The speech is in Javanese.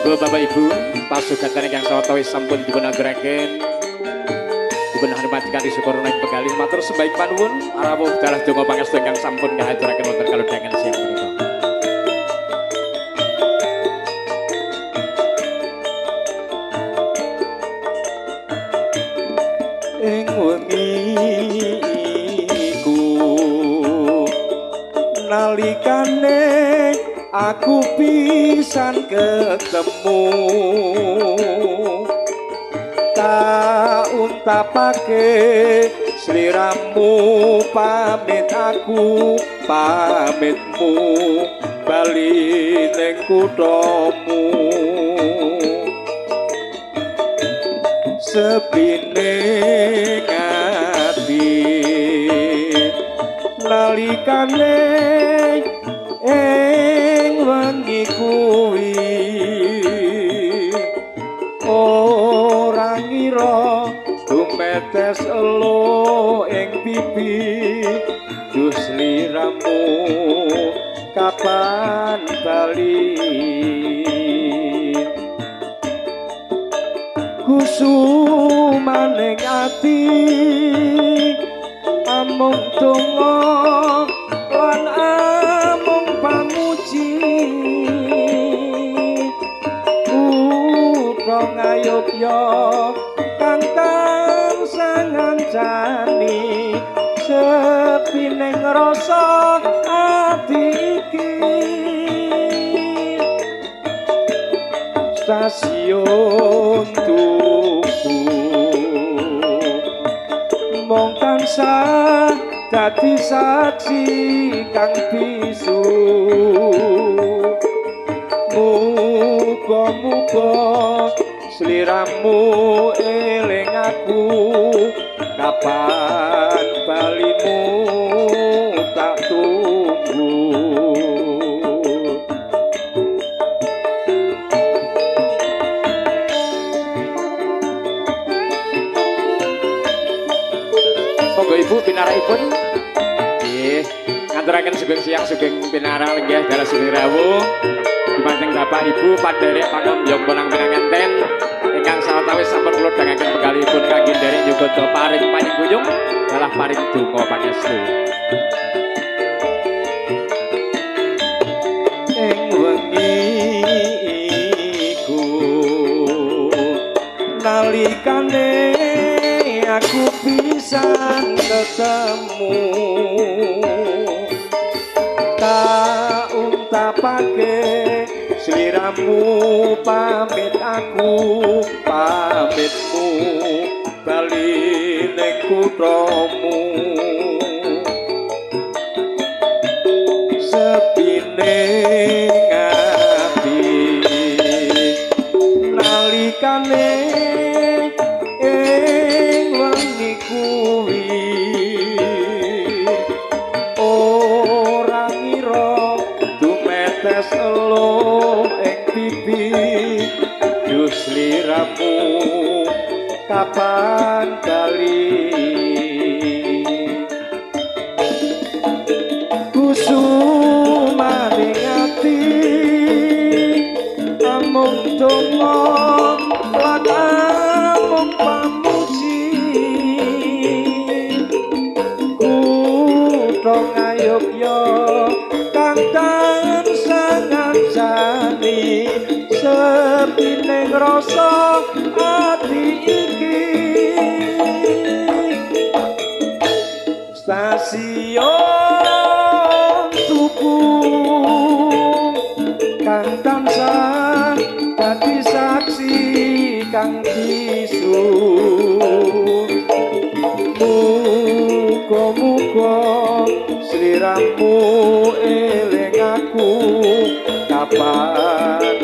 Bapak Ibu, pasugatan ingkang sawetawis sampun dipun aguraken. Dipun hormati kanthi syukur menawi pegalih matur sembaik panuwun rawuh dalah donga pangestu ingkang sampun kahaturaken wonten kalodhangan siang menika. Ing wengi iku nalikane aku pisan ketemu tak untapake sliramu pamit aku pamitmu bali ning kuthamu sepine ngati nalikane wengi kuwi ora ngira dumetes elo ing pipi dus liramu kapan bali kusumaning ati amung donga lan amung pamuji kutha ngayogya kang tansah ngancani sepining rasa ati iki stasiun tuku mong tansah dadi saksi kang bisu muga-muga sliramu eling aku kapan balimu tak tunggu monggo ibu pinaraipun nggih ngaturaken sugeng siang sugeng pinara lenggah dalah sugeng rawuh dumateng Bapak Ibu padherek panambyong ponang pinanganten ingkang sawetawis sampun kula dhangaken penggalihipun kangge nderek nyugodo paring panyengkuyung dalah paring donga pangestu ing wengi iku nalikane aku pisan ketemu tak untapake sliramu pamit aku pamitmu bali ning kuthamu sepine ngati nalikane ing wengi kuwi ora ngira dumetes elo ing pipi dus liramu kapan bali kusumaning ati amung donga lan amung pamuji kutha ngayogya kang tansah ngancani sepining rasa ati iki stasiun tuku kang tansah dadi saksi kang bisu muga-muga sliramu eling aku kapan